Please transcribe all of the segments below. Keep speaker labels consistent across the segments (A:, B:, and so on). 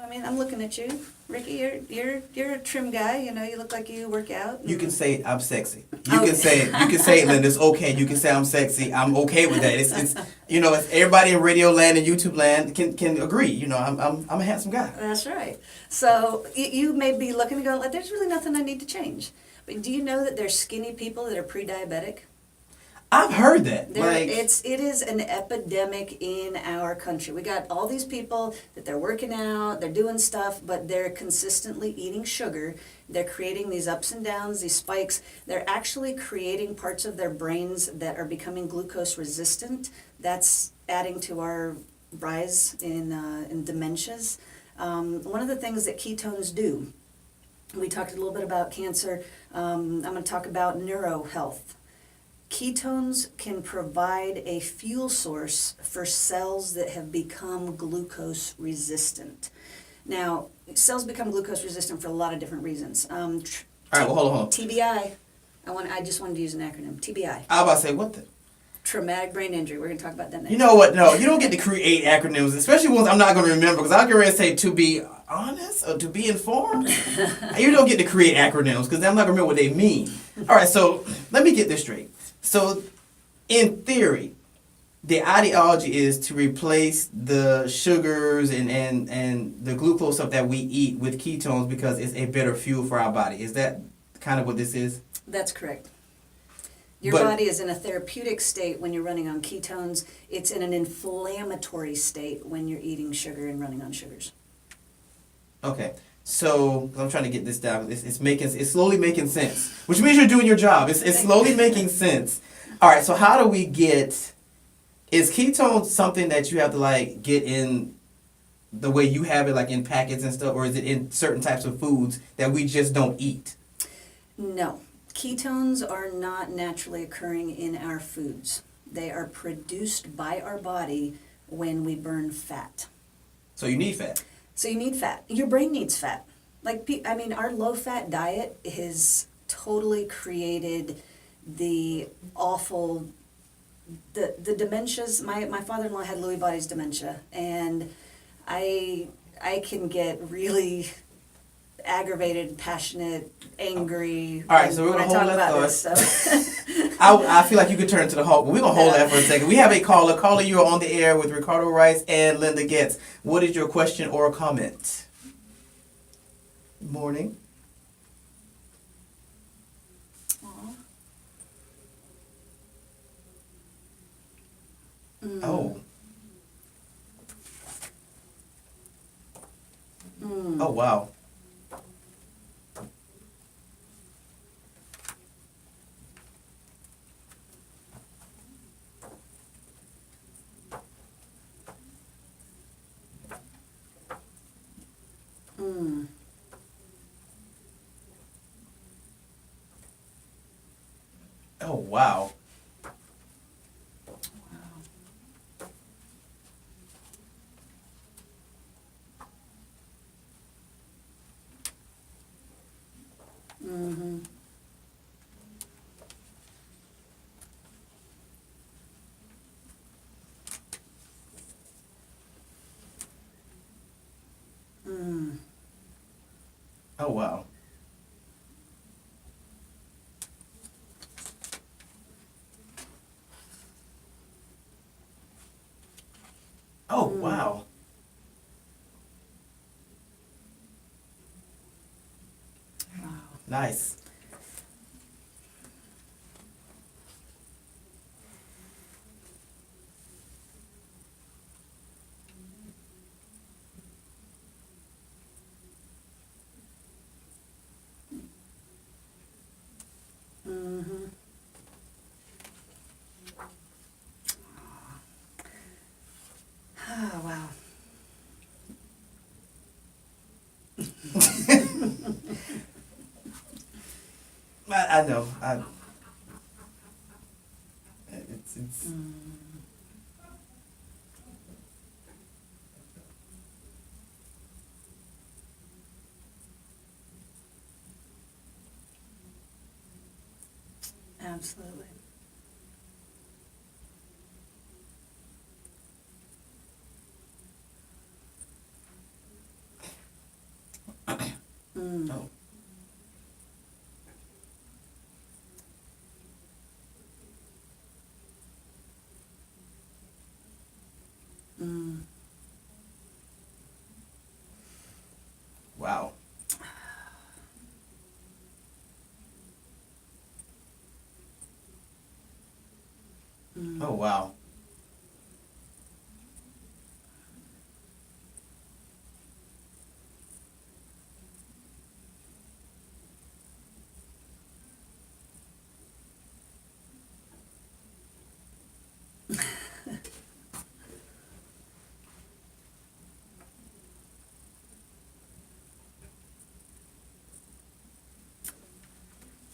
A: I mean, I'm looking at you, Ricky. You're a trim guy. You know, you look like you work out.
B: You can say I'm sexy. You can say it, Linda. It's okay. You can say I'm sexy. I'm okay with that. It's it's everybody in radio land and YouTube land can agree. You know, I'm a handsome guy.
A: That's right. So you may be looking and going, like, there's really nothing I need to change. But do you know that there's skinny people that are pre-diabetic?
B: I've heard that.
A: It is an epidemic in our country. We got all these people that they're working out, they're doing stuff, but they're consistently eating sugar. They're creating these ups and downs, these spikes. They're actually creating parts of their brains that are becoming glucose resistant. That's adding to our rise in dementias. One of the things that ketones do, we talked a little bit about cancer. I'm going to talk about neuro health. Ketones can provide a fuel source for cells that have become glucose resistant. Now, cells become glucose resistant for a lot of different reasons.
B: All right, well, hold on.
A: TBI. I just wanted to use an acronym. TBI.
B: I was about to say, what the?
A: Traumatic brain injury. We're going to talk about that next.
B: You know what? No, you don't get to create acronyms, especially ones I'm not going to remember, because I'll get ready to say to be honest or to be informed. You don't get to create acronyms, because I'm not going to remember what they mean. All right, so let me get this straight. So, in theory, the ideology is to replace the sugars and the glucose stuff that we eat with ketones because it's a better fuel for our body. Is that kind of what this is?
A: That's correct. Your body is in a therapeutic state when you're running on ketones. It's in an inflammatory state when you're eating sugar and running on sugars.
B: Okay. So I'm trying to get this down. It's slowly making sense, which means you're doing your job. It's slowly making sense. All right. So how do we get? Is ketones something that you have to like get in the way you have it, like in packets and stuff, or is it in certain types of foods that we just don't eat?
A: No, ketones are not naturally occurring in our foods. They are produced by our body when we burn fat.
B: So you need fat.
A: So you need fat. Your brain needs fat. Our low-fat diet has totally created the awful, the dementias. My father-in-law had Lewy body's dementia, and I can get really aggravated, passionate, angry.
B: All right, so we're gonna hold that thought.
A: So.
B: I feel like you could turn to the Hulk, but we're gonna hold that for a second. We have a caller. Caller, you are on the air with Ricardo Rice and Linda Goetze. What is your question or comment? Morning.
A: Mm.
B: Oh. Oh wow.
A: Mm.
B: Oh wow.
A: Mm-hmm. Mm.
B: Oh wow. Oh wow.
A: Wow.
B: Nice.
A: Mm-hmm. Oh, wow.
B: I know. It's
A: Absolutely.
B: Oh. Wow. Oh, wow.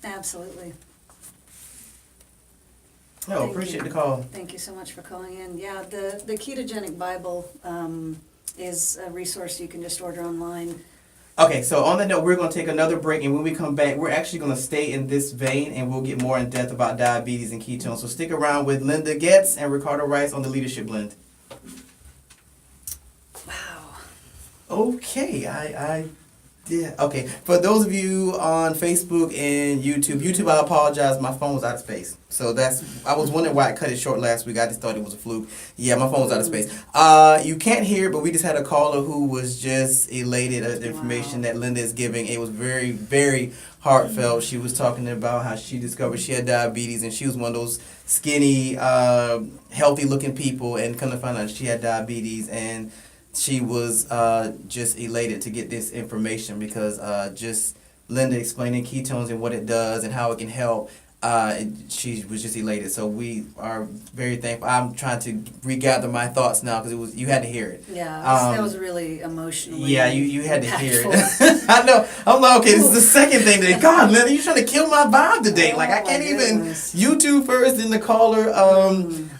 A: Absolutely.
B: No,
A: Thank
B: appreciate
A: you.
B: the call.
A: Thank you so much for calling in. Yeah, the Ketogenic Bible is a resource you can just order online.
B: Okay, so on that note, we're going to take another break, and when we come back, we're actually going to stay in this vein, and we'll get more in depth about diabetes and ketones. So stick around with Linda Goetze and Ricardo Rice on the Leadership Blend.
A: Wow.
B: Okay, yeah, okay. For those of you on Facebook and YouTube, I apologize, my phone was out of space. So I was wondering why I cut it short last week. I just thought it was a fluke. Yeah, my phone was out of space. You can't hear, but we just had a caller who was just elated at the information that Linda is giving. It was very, very heartfelt. She was talking about how she discovered she had diabetes, and she was one of those skinny, healthy looking people, and come to find out she had diabetes, and she was just elated to get this information because just Linda explaining ketones and what it does and how it can help. She was just elated. So we are very thankful. I'm trying to regather my thoughts now because you had to hear it.
A: Yeah, that was really emotionally.
B: Yeah, you had to hear
A: impactful.
B: it. I know. I'm like, okay, this is the second thing today. God, Linda, you're trying to kill my vibe today.
A: Oh,
B: Like, I can't
A: my
B: even.
A: goodness.
B: YouTube first, then the caller.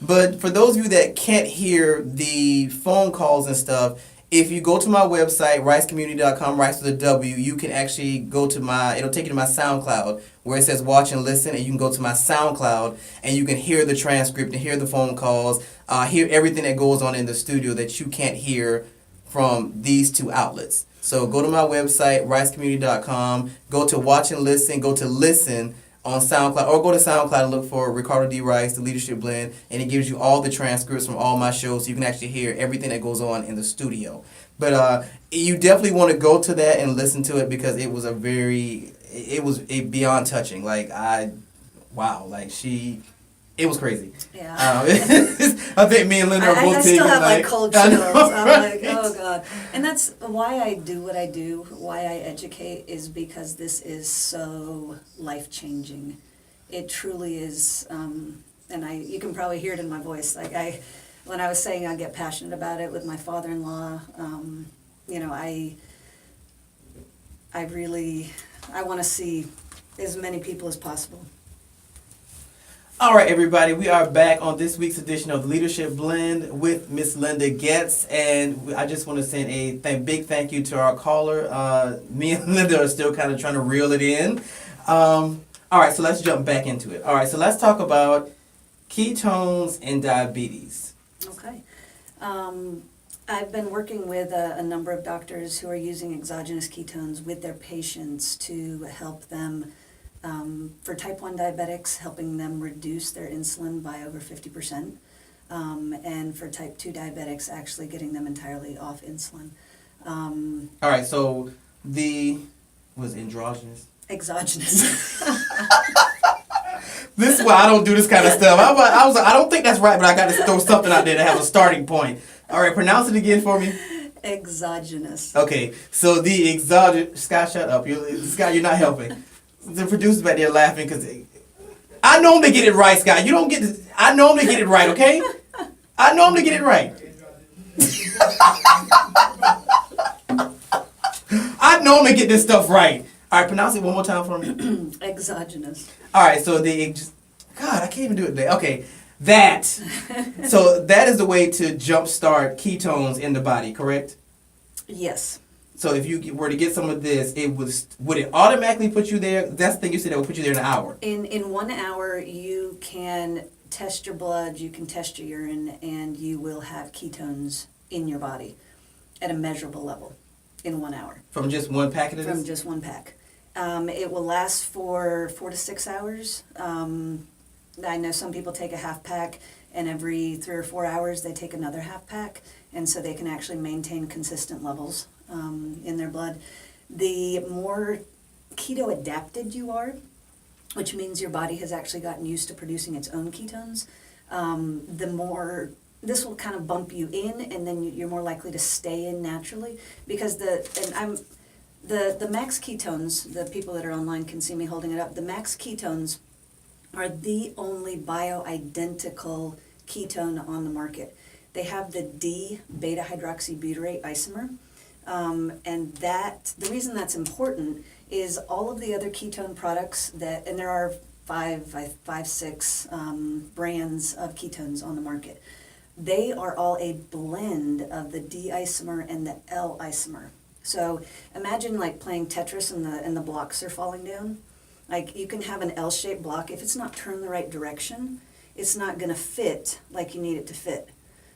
B: But for those of you that can't hear the phone calls and stuff, if you go to my website, ricecommunity.com, Rice with a W, you can actually go to it'll take you to my SoundCloud where it says watch and listen, and you can go to my SoundCloud and you can hear the transcript and hear the phone calls, hear everything that goes on in the studio that you can't hear from these two outlets. So go to my website, ricecommunity.com, go to watch and listen, go to listen on SoundCloud, or go to SoundCloud and look for Ricardo D. Rice, the Leadership Blend, and it gives you all the transcripts from all my shows, so you can actually hear everything that goes on in the studio. But you definitely want to go to that and listen to it because it was beyond touching. Like it was crazy.
A: Yeah.
B: I think me and Linda are both
A: I
B: taking
A: still have
B: like
A: cold chills. I'm
B: right?
A: like, oh God. And that's why I do what I do, why I educate, is because this is so life-changing. It truly is, and you can probably hear it in my voice. Like when I was saying I get passionate about it with my father-in-law, I want to see as many people as possible.
B: All right, everybody, we are back on this week's edition of Leadership Blend with Miss Linda Goetze, and I just want to send a big thank you to our caller. Me and Linda are still kind of trying to reel it in. All right, so let's jump back into it. All right, so let's talk about ketones and diabetes.
A: Okay. I've been working with a number of doctors who are using exogenous ketones with their patients to help them, for type 1 diabetics, helping them reduce their insulin by over 50%, and for type 2 diabetics, actually getting them entirely off insulin.
B: All right, so was androgynous?
A: Exogenous.
B: This is why I don't do this kind of stuff. I was like, I don't think that's right, but I got to throw something out there to have a starting point. All right, pronounce it again for me.
A: Exogenous.
B: Okay, so the exogenous. Scott, shut up. Scott, you're not helping. The producers back there laughing because I know them to get it right, Scott. You don't get to. I know them to get it right, okay? I know them to get it right. I know them to get this stuff right. All right, pronounce it one more time for me.
A: Exogenous.
B: All right, so God, I can't even do it today. Okay, that. So that is the way to jumpstart ketones in the body, correct?
A: Yes.
B: So if you were to get some of this, would it automatically put you there? That's the thing you said that would put you there in an hour.
A: In 1 hour, you can test your blood, you can test your urine, and you will have ketones in your body at a measurable level. in 1 hour.
B: From just one packet of this?
A: From just one pack. It will last for 4 to 6 hours. I know some people take a half pack, and every 3 or 4 hours they take another half pack, and so they can actually maintain consistent levels in their blood. The more keto adapted you are, which means your body has actually gotten used to producing its own ketones, the more this will kind of bump you in, and then you're more likely to stay in naturally, because the max ketones, the people that are online can see me holding it up, the max ketones are the only bioidentical ketone on the market. They have the D-beta-hydroxybutyrate isomer, and the reason that's important is all of the other ketone products and there are five, six brands of ketones on the market. They are all a blend of the D isomer and the L isomer. So imagine like playing Tetris and the blocks are falling down. Like you can have an L-shaped block. If it's not turned the right direction, it's not going to fit like you need it to fit.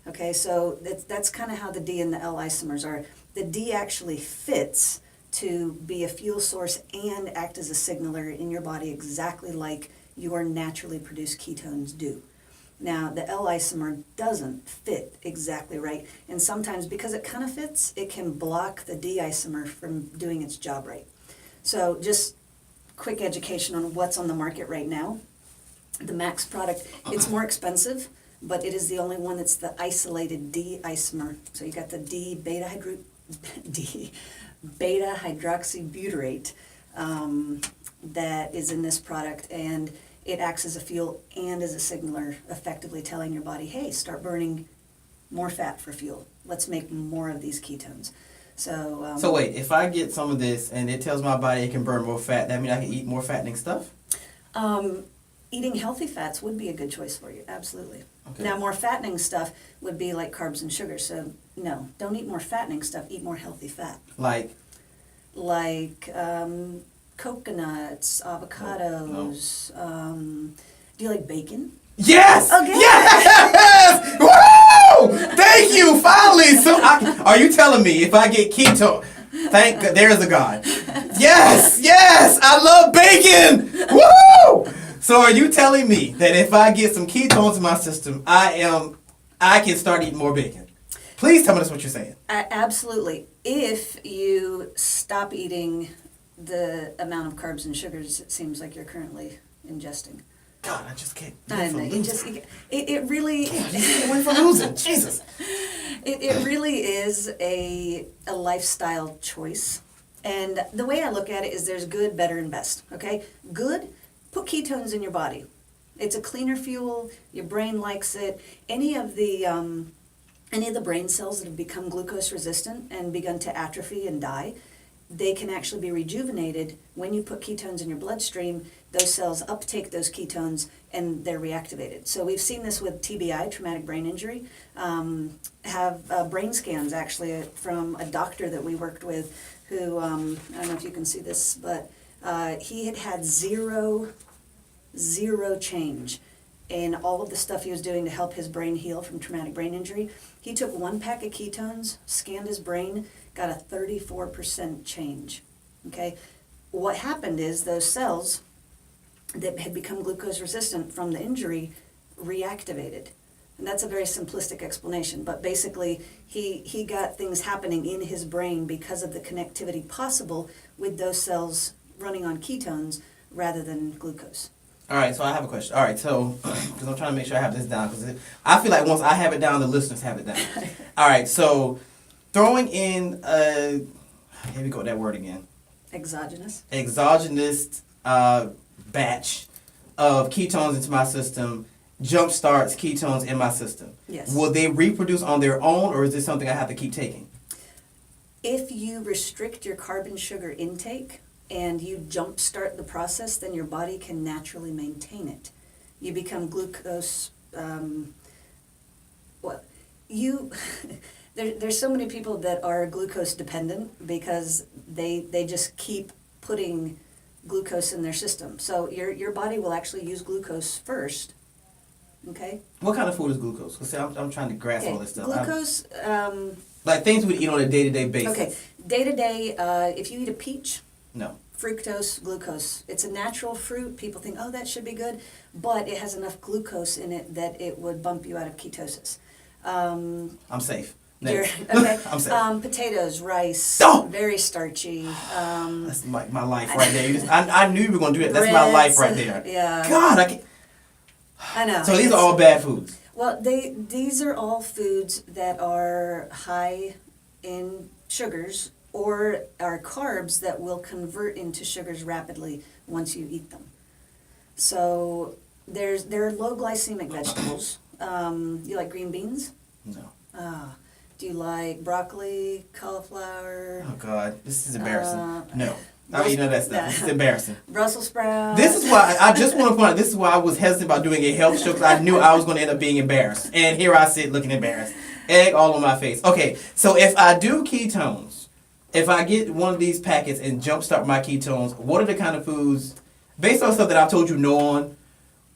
A: Okay, so that's kind of how the D and the L isomers are. The D actually fits to be a fuel source and act as a signaler in your body exactly like your naturally produced ketones do. Now, the L isomer doesn't fit exactly right, and sometimes because it kind of fits, it can block the D isomer from doing its job right. So just quick education on what's on the market right now. The Max product, it's more expensive, but it is the only one that's the isolated D isomer. So you got the D-beta-hydroxybutyrate that is in this product, and it acts as a fuel and as a signaler, effectively telling your body, hey, start burning more fat for fuel. Let's make more of these ketones. So
B: wait, if I get some of this and it tells my body it can burn more fat, that means I can eat more fattening stuff?
A: Eating healthy fats would be a good choice for you, absolutely.
B: Okay.
A: Now, more fattening stuff would be like carbs and sugars. So no, don't eat more fattening stuff, eat more healthy fat.
B: Like
A: Coconuts, avocados. Do you like bacon?
B: yes!
A: Okay.
B: Yes! Woo! Thank you, finally! Are you telling me if I get keto, thank God, there's a God. Yes! Yes! I love bacon! Woo! So are you telling me that if I get some ketones in my system, I can start eating more bacon? Please tell me that's what you're saying.
A: Absolutely. If you stop eating the amount of carbs and sugars it seems like you're currently ingesting.
B: God, I just can't.
A: I know, it really
B: went from losing. Jesus.
A: It really is a lifestyle choice. And the way I look at it is there's good, better, and best. Okay? Good, put ketones in your body. It's a cleaner fuel, your brain likes it. Any of the brain cells that have become glucose resistant and begun to atrophy and die, they can actually be rejuvenated when you put ketones in your bloodstream. Those cells uptake those ketones and they're reactivated. So we've seen this with TBI, traumatic brain injury. Have brain scans actually from a doctor that we worked with who, I don't know if you can see this, but he had zero change in all of the stuff he was doing to help his brain heal from traumatic brain injury. He took 1 pack of ketones, scanned his brain, got a 34% change. Okay, what happened is those cells that had become glucose resistant from the injury reactivated. And that's a very simplistic explanation, but basically he got things happening in his brain because of the connectivity possible with those cells running on ketones rather than glucose.
B: All right, so I have a question. All right, so because I'm trying to make sure I have this down, because I feel like once I have it down, the listeners have it down. All right, so throwing in here we go with that word again.
A: Exogenous
B: batch of ketones into my system jumpstarts ketones in my system.
A: Yes.
B: Will they reproduce on their own, or is this something I have to keep taking?
A: If you restrict your carb and sugar intake and you jumpstart the process, then your body can naturally maintain it. You become glucose. There's so many people that are glucose dependent because they just keep putting glucose in their system. So your body will actually use glucose first. Okay.
B: What kind of food is glucose? Because I'm trying to grasp all this stuff.
A: Glucose.
B: Like things we eat on a day-to-day basis.
A: Okay. Day to day, if you eat a peach,
B: No.
A: fructose, glucose. It's a natural fruit. People think, oh, that should be good, but it has enough glucose in it that it would bump you out of ketosis.
B: I'm safe.
A: You're,
B: Next.
A: okay.
B: I'm safe.
A: Potatoes, rice,
B: Oh!
A: very starchy.
B: That's my life right there. I knew you were going to do that. That's my life right there.
A: Yeah.
B: God, I can't.
A: I know.
B: So these are all bad foods.
A: Well, these are all foods that are high in sugars or are carbs that will convert into sugars rapidly once you eat them. So there are low glycemic vegetables. You like green beans?
B: No.
A: Do you like broccoli, cauliflower?
B: Oh God, this is embarrassing. No.
A: Brussels-
B: You know that stuff. This is embarrassing.
A: Brussels sprouts.
B: This is why I just want to point out. This is why I was hesitant about doing a health show because I knew I was going to end up being embarrassed, and here I sit looking embarrassed, egg all on my face. Okay, so if I do ketones, if I get one of these packets and jumpstart my ketones, what are the kind of foods, based on stuff that I've told you no on,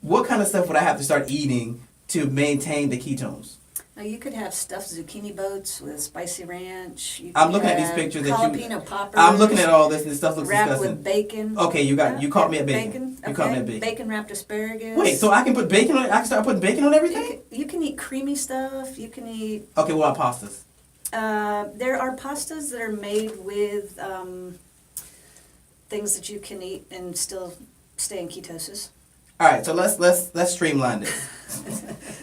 B: what kind of stuff would I have to start eating to maintain the ketones?
A: Now you could have stuffed zucchini boats with spicy ranch. You
B: I'm
A: could
B: looking at these
A: have
B: pictures that you.
A: jalapeno poppers.
B: I'm looking at all this and this stuff looks
A: wrapped
B: disgusting.
A: with bacon.
B: Okay, you caught me at bacon. You caught me at bacon.
A: Bacon wrapped asparagus.
B: Wait, so I can put bacon on it? I can start putting bacon on everything?
A: You can eat creamy stuff. You can eat.
B: Okay, what about pastas?
A: There are pastas that are made with things that you can eat and still stay in ketosis.
B: All right, so let's streamline this.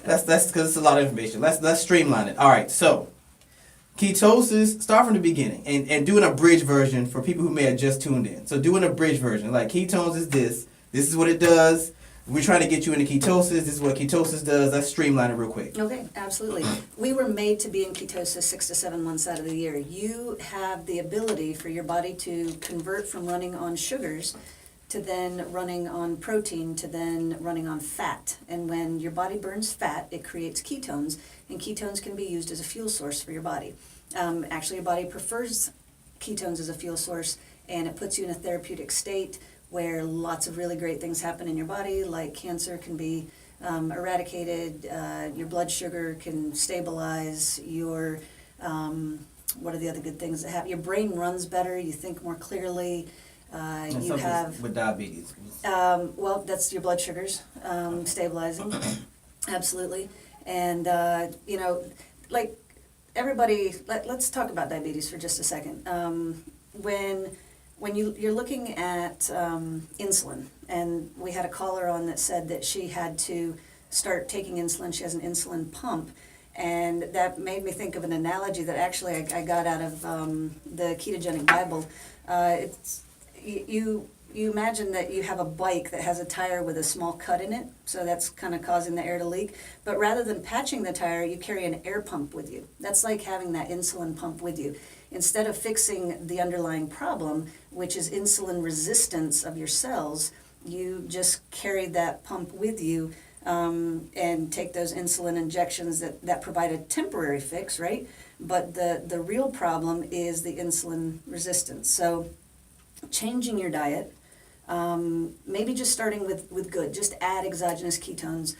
B: That's because it's a lot of information. Let's streamline it. All right, so ketosis. Start from the beginning and do an abridged version for people who may have just tuned in. So do an abridged version. Like ketones is this. This is what it does. We're trying to get you into ketosis. This is what ketosis does. Let's streamline it real quick.
A: Okay, absolutely. We were made to be in ketosis 6 to 7 months out of the year. You have the ability for your body to convert from running on sugars to then running on protein, to then running on fat. And when your body burns fat, it creates ketones, and ketones can be used as a fuel source for your body. Actually, your body prefers ketones as a fuel source, and it puts you in a therapeutic state where lots of really great things happen in your body, like cancer can be eradicated, your blood sugar can stabilize, your, what are the other good things that happen? Your brain runs better, you think more clearly. You have
B: with diabetes.
A: well, that's your blood sugars stabilizing, absolutely, and like everybody. Let's talk about diabetes for just a second. When you're looking at insulin, and we had a caller on that said that she had to start taking insulin. She has an insulin pump. And that made me think of an analogy that actually I got out of the Ketogenic Bible. It's you imagine that you have a bike that has a tire with a small cut in it, so that's kind of causing the air to leak. But rather than patching the tire, you carry an air pump with you. That's like having that insulin pump with you. Instead of fixing the underlying problem, which is insulin resistance of your cells, you just carry that pump with you and take those insulin injections that provide a temporary fix, right? But the real problem is the insulin resistance. So changing your diet, maybe just starting with good, just add exogenous ketones,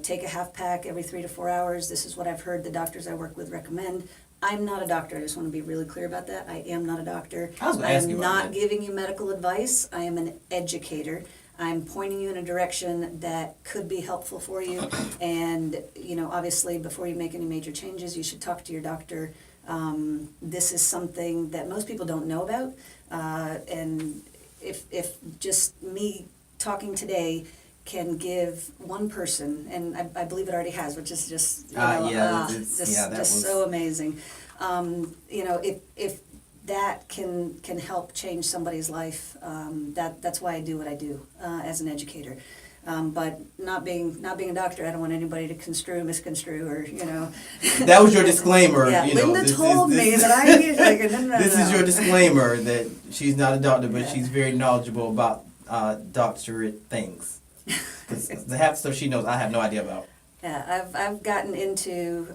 A: take a half pack every 3 to 4 hours. This is what I've heard the doctors I work with recommend. I'm not a doctor. I just want to be really clear about that. I am not a doctor.
B: I am
A: not giving you medical advice. I am an educator. I'm pointing you in a direction that could be helpful for you. And, obviously, before you make any major changes, you should talk to your doctor. This is something that most people don't know about. And if just me talking today can give one person, and I believe it already has, which is just, so amazing. If that can help change somebody's life, that's why I do what I do as an educator. But not being a doctor, I don't want anybody to misconstrue, or
B: That was your disclaimer.
A: Yeah, Linda told me that I need no.
B: This is your disclaimer that she's not a doctor, but she's very knowledgeable about doctorate things. Because the half stuff she knows, I have no idea about.
A: Yeah, I've gotten into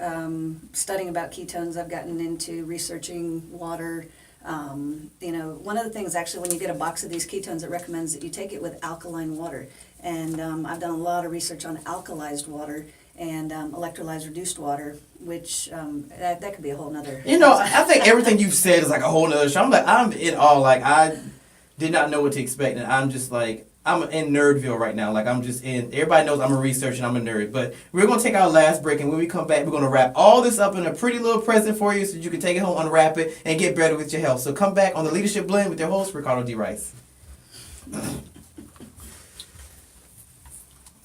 A: studying about ketones. I've gotten into researching water. One of the things actually, when you get a box of these ketones, it recommends that you take it with alkaline water. And I've done a lot of research on alkalized water, and electrolyzed reduced water, which that could be a whole nother.
B: You know, I think everything you've said is like a whole nother show. I'm in awe. Like, I did not know what to expect, and I'm just like, I'm in Nerdville right now. Like, I'm just in, everybody knows I'm a researcher and I'm a nerd. But we're going to take our last break, and when we come back, we're going to wrap all this up in a pretty little present for you so that you can take it home, unwrap it, and get better with your health. So come back on the Leadership Blend with your host, Ricardo D. Rice.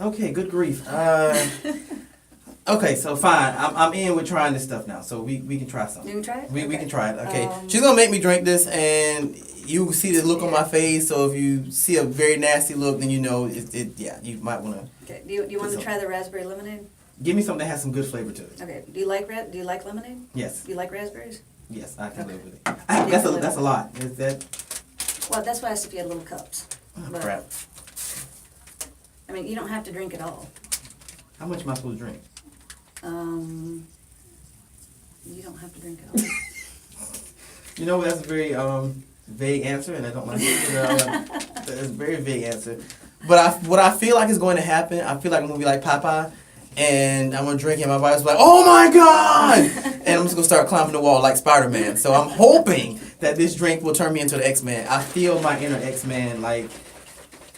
B: Okay, good grief. Okay, so fine. I'm in with trying this stuff now, so we can try something.
A: You can try it?
B: We
A: Okay.
B: can try it. Okay, she's gonna make me drink this, and you see the look on my face. So if you see a very nasty look, then you know yeah, you might wanna.
A: Okay. Do you want to try the raspberry lemonade?
B: Give me something that has some good flavor to it.
A: Okay. Do you like lemonade?
B: Yes.
A: Do you like raspberries?
B: Yes, I can
A: Okay.
B: live with it. That's a lot. Is that?
A: Well, that's why I asked if you had little cups.
B: Oh,
A: But,
B: crap.
A: I mean, you don't have to drink it all.
B: How much am I supposed to drink?
A: You don't have to drink it all.
B: You know, that's a very vague answer, and I don't like it. That's a very vague answer. But what I feel like is going to happen, I feel like I'm going to be like Popeye, and I'm going to drink it, and my body's like, oh my God! And I'm just going to start climbing the wall like Spider-Man. So I'm hoping that this drink will turn me into the X-Man. I feel my inner X-Man, like,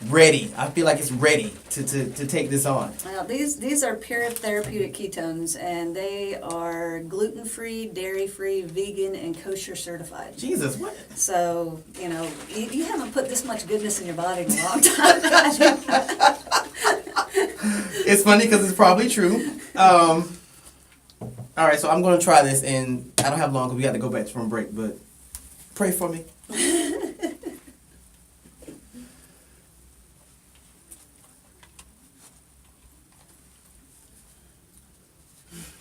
B: ready. I feel like it's ready to take this on.
A: Well, these are pure therapeutic ketones, and they are gluten-free, dairy-free, vegan, and kosher certified.
B: Jesus, what?
A: So, you know, you haven't put this much goodness in your body in a long time.
B: It's funny because it's probably true. All right, so I'm going to try this, and I don't have long because we got to go back from break, but pray for me.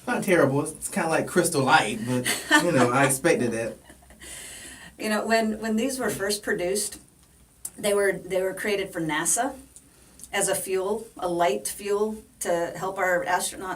B: Not terrible. It's kind of like Crystal Light, but, you know, I expected that.
A: You know, when these were first produced, they were created for NASA as a fuel, a light fuel to help our astronauts